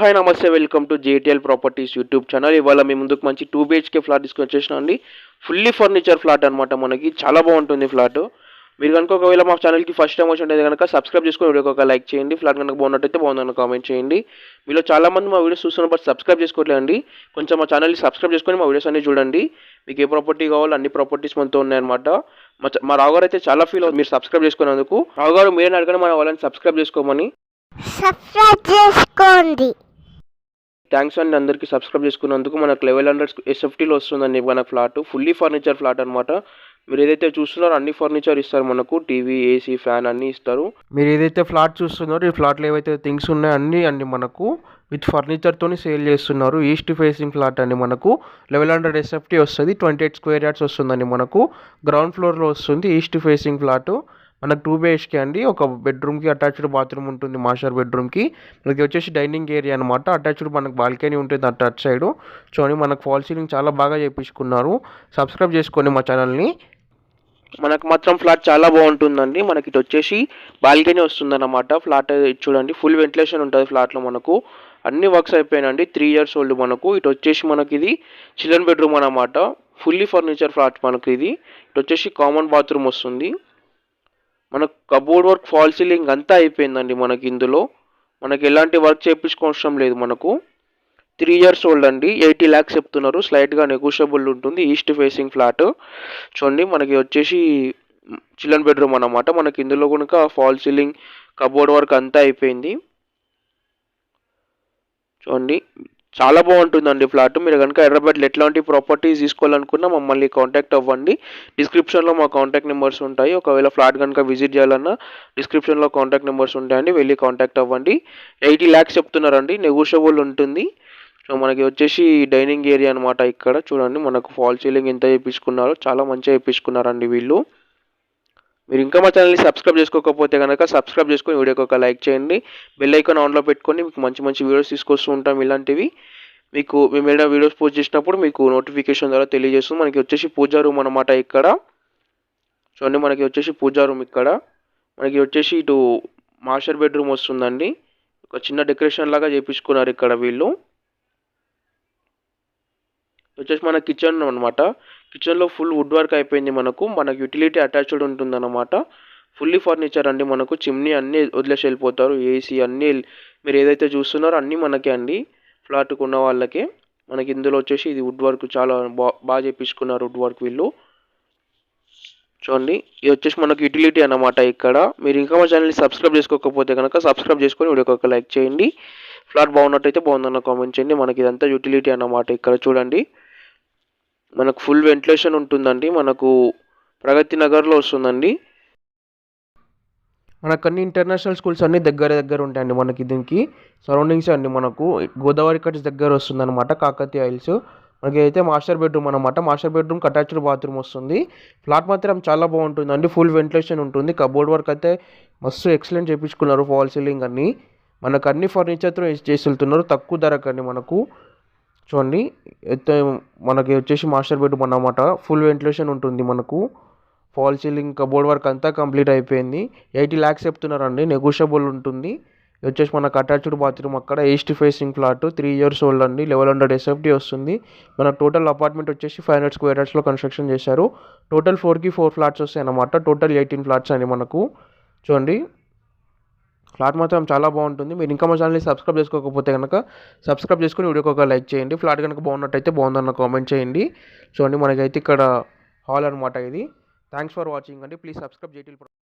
Hi నమస్తే, welcome to JTL properties YouTube channel. ఇవాళ మీ ముందుకు మంచి 2 BHK ఫ్లాట్ తీసుకొని వచ్చేసినా అండి. ఫుల్లీ ఫర్నిచర్ ఫ్లాట్ అనమాట. మనకి చాలా బాగుంటుంది ఫ్లాట్. మీరు కనుక ఒకవేళ మా ఛానల్కి ఫస్ట్ టైం వచ్చినట్టు కనుక సబ్స్క్రైబ్ చేసుకొని వీడియోకి ఒక లైక్ చేయండి. ఫ్లాట్ కనుక బాగున్నట్టయితే బాగుందని కామెంట్ చేయండి. మీలో చాలామంది మా వీడియోస్ చూస్తున్న బట్ సబ్స్క్రైబ్ చేసుకోవట్లేదండి. కొంచెం మా ఛానల్ని సబ్స్క్రైబ్ చేసుకొని మా వీడియోస్ అన్ని చూడండి. మీకు ఏ ప్రాపర్టీ కావాలో అన్ని ప్రాపర్టీస్ మనతో ఉన్నాయన్నమాట. మా రావుగారు అయితే చాలా ఫీల్ అవుతుంది మీరు సబ్స్క్రైబ్ చేసుకున్నందుకు. రావుగారు మీరే అడగండి మన వాళ్ళని సబ్స్క్రైబ్ చేసుకోమని. సబ్స్క్రైబ్ చేసుకోండి. థ్యాంక్స్ అండి అందరికీ సబ్స్క్రైబ్ చేసుకున్నందుకు. మనకు 1100 SFTలో వస్తుందండి మన ఫ్లాట్. ఫుల్లీ ఫర్నిచర్ ఫ్లాట్ అనమాట. మీరు ఏదైతే చూస్తున్నారో అన్ని ఫర్నిచర్ ఇస్తారు మనకు. టీవీ, ఏసీ, ఫ్యాన్ అన్నీ ఇస్తారు. మీరు ఏదైతే ఫ్లాట్ చూస్తున్నారో ఈ ఫ్లాట్లో ఏవైతే థింగ్స్ ఉన్నాయో అన్నీ మనకు విత్ ఫర్నిచర్తోని సేల్ చేస్తున్నారు. ఈస్ట్ ఫేసింగ్ ఫ్లాట్ అండి. మనకు 1100 SFT వస్తుంది. 28 స్క్వేర్ యార్డ్స్ వస్తుందండి. మనకు గ్రౌండ్ ఫ్లోర్లో వస్తుంది. East facing flat. మనకు 2 BHK అండి. ఒక బెడ్రూమ్కి అటాచ్డ్ బాత్రూమ్ ఉంటుంది. మాస్టర్ బెడ్రూమ్కి మనకి వచ్చేసి డైనింగ్ ఏరియా అనమాట. అటాచ్డ్ మనకు బాల్కనీ ఉంటుంది అటు సైడ్. చూడండి మనకు ఫాల్ సీలింగ్ చాలా బాగా చేయించుకున్నారు. సబ్స్క్రైబ్ చేసుకోండి మా ఛానల్ని. మనకు మాత్రం ఫ్లాట్ చాలా బాగుంటుందండి. మనకి ఇటు వచ్చేసి బాల్కనీ వస్తుందన్నమాట. ఫ్లాట్ చూడండి ఫుల్ వెంటిలేషన్ ఉంటుంది ఫ్లాట్లో. మనకు అన్ని వర్క్స్ అయిపోయినండి. 3 years ఓల్డ్ మనకు. ఇటు వచ్చేసి మనకి ఇది చిల్డ్రన్ బెడ్రూమ్ అనమాట. ఫుల్లీ ఫర్నిచర్ ఫ్లాట్ మనకు ఇది. ఇటు వచ్చేసి కామన్ బాత్రూమ్ వస్తుంది. మనకు కబోర్డ్ వర్క్, ఫాల్ సీలింగ్ అంతా అయిపోయిందండి. మనకి ఇందులో మనకి ఎలాంటి వర్క్ చేయించుకోవడం లేదు. మనకు 3 years ఓల్డ్ అండి. 80 lakhs చెప్తున్నారు. స్లైట్గా నెగోషియబుల్ ఉంటుంది. East facing flat. చూడండి మనకి వచ్చేసి చిల్డ్రన్ బెడ్రూమ్ అన్నమాట. మనకి ఇందులో కనుక ఫాల్ సీలింగ్, కబోర్డ్ వర్క్ అంతా అయిపోయింది. చూడండి చాలా బాగుంటుందండి ఫ్లాట్. మీరు కనుక హైదరాబాద్లో ఎట్లాంటి ప్రాపర్టీస్ తీసుకోవాలనుకున్నా మమ్మల్ని కాంటాక్ట్ అవ్వండి. డిస్క్రిప్షన్లో మా కాంటాక్ట్ నెంబర్స్ ఉంటాయి. ఒకవేళ ఫ్లాట్ కనుక విజిట్ చేయాలన్నా డిస్క్రిప్షన్లో కాంటాక్ట్ నెంబర్స్ ఉంటాయండి. వెళ్ళి కాంటాక్ట్ అవ్వండి. 80 lakhs చెప్తున్నారండి. నెగోషియబుల్ ఉంటుంది. సో మనకి వచ్చేసి డైనింగ్ ఏరియా అనమాట. ఇక్కడ చూడండి మనకు ఫాల్ సీలింగ్ ఎంత చేయించుకున్నారో చాలా మంచిగా చేయించుకున్నారండి వీళ్ళు. మీరు ఇంకా మా ఛానల్ని సబ్స్క్రైబ్ చేసుకోకపోతే కనుక సబ్స్క్రైబ్ చేసుకొని వీడియోకి ఒక లైక్ చేయండి. బెల్ ఐకాన్ ఆన్లో పెట్టుకొని మీకు మంచి వీడియోస్ తీసుకొస్తూ ఉంటాం. ఇలాంటివి మీకు మేము ఏదైనా వీడియోస్ పోస్ట్ చేసినప్పుడు మీకు నోటిఫికేషన్ ద్వారా తెలియజేస్తుంది. మనకి వచ్చేసి పూజా రూమ్ అనమాట ఇక్కడ. చూడండి మనకి వచ్చేసి పూజా రూమ్ ఇక్కడ. మనకి వచ్చేసి ఇటు మాస్టర్ బెడ్రూమ్ వస్తుందండి. ఒక చిన్న డెకరేషన్ లాగా చేయించుకున్నారు ఇక్కడ వీళ్ళు. వచ్చేసి మన కిచెన్ అనమాట. కిచెన్లో ఫుల్ వుడ్ వర్క్ అయిపోయింది. మనకు యూటిలిటీ అటాచ్డ్ ఉంటుందన్నమాట. ఫుల్లీ ఫర్నిచర్ అండి. మనకు చిమ్నీ అన్నీ వదిలేసి వెళ్ళిపోతారు. ఏసీ అన్నీ మీరు ఏదైతే చూస్తున్నారో అన్నీ మనకే అండి. ఫ్లాట్కు ఉన్న వాళ్ళకే. మనకి ఇందులో వచ్చేసి ఇది వుడ్ వర్క్ చాలా బాగా చేయించుకున్నారు వుడ్ వర్క్ వీళ్ళు. చూడండి ఇది వచ్చేసి మనకు యూటిలిటీ అన్నమాట ఇక్కడ. మీరు ఇంకా మా ఛానల్ని సబ్స్క్రైబ్ చేసుకోకపోతే కనుక సబ్స్క్రైబ్ చేసుకొని వీడియోకి ఒక లైక్ చేయండి. ఫ్లాట్ బాగున్నట్టయితే బాగుందన్న కామెంట్ చేయండి. మనకి ఇదంతా యూటిలిటీ అన్నమాట. ఇక్కడ చూడండి మనకు ఫుల్ వెంటిలేషన్ ఉంటుందండి. మనకు ప్రగతి నగర్లో వస్తుందండి. మనకు అన్ని ఇంటర్నేషనల్ స్కూల్స్ అన్నీ దగ్గర ఉంటాయండి. మనకి దీనికి సరౌండింగ్స్ అండి. మనకు గోదావరి కట్స్ దగ్గర వస్తుందన్నమాట. కాకతీయ హిల్స్. మనకి అయితే మాస్టర్ బెడ్రూమ్ అనమాట. మాస్టర్ బెడ్రూమ్కి అటాచ్డ్ బాత్రూమ్ వస్తుంది. ఫ్లాట్ మాత్రం చాలా బాగుంటుందండి. ఫుల్ వెంటిలేషన్ ఉంటుంది. కబోర్డ్ వర్క్ అయితే మస్తు ఎక్సలెంట్ చేయించుకున్నారు. ఫాల్ సీలింగ్ అన్నీ మనకు అన్ని ఫర్నిచర్తో చేసి వెళ్తున్నారు. తక్కువ ధరకండి మనకు. చూడండి మనకి వచ్చేసి మాస్టర్ బెడ్రూమ్ అన్నమాట. ఫుల్ వెంటిలేషన్ ఉంటుంది. మనకు ఫాల్ సీలింగ్, కబోర్డ్ వర్క్ అంతా కంప్లీట్ అయిపోయింది. 80 lakhs చెప్తున్నారండి. నెగోషియబుల్ ఉంటుంది. వచ్చేసి మనకు అటాచ్డ్ బాత్రూమ్ అక్కడ. East facing flat. 3 years old అండి. 1100 SFT వస్తుంది. మన టోటల్ అపార్ట్మెంట్ వచ్చేసి 500 స్క్వేర్ యార్డ్స్లో కన్స్ట్రక్షన్ చేశారు. టోటల్ 4కి 4 ఫ్లాట్స్ వస్తాయి అన్నమాట. టోటల్ 18 ఫ్లాట్స్ అండి మనకు. చూడండి ఫ్లాట్ మాత్రం చాలా బాగుంటుంది. మీరు ఇంకా మా ఛానల్ని సబ్స్క్రైబ్ చేసుకోకపోతే కనుక సబ్స్క్రైబ్ చేసుకుని వీడియోకి ఒక లైక్ చేయండి. ఫ్లాట్ కనుక బాగున్నట్టయితే బాగుందన్న కామెంట్ చేయండి. చూడండి మనకైతే ఇక్కడ హాల్ అనమాట ఇది. థ్యాంక్స్ ఫర్ వాచింగ్ అండి. Please subscribe JTL.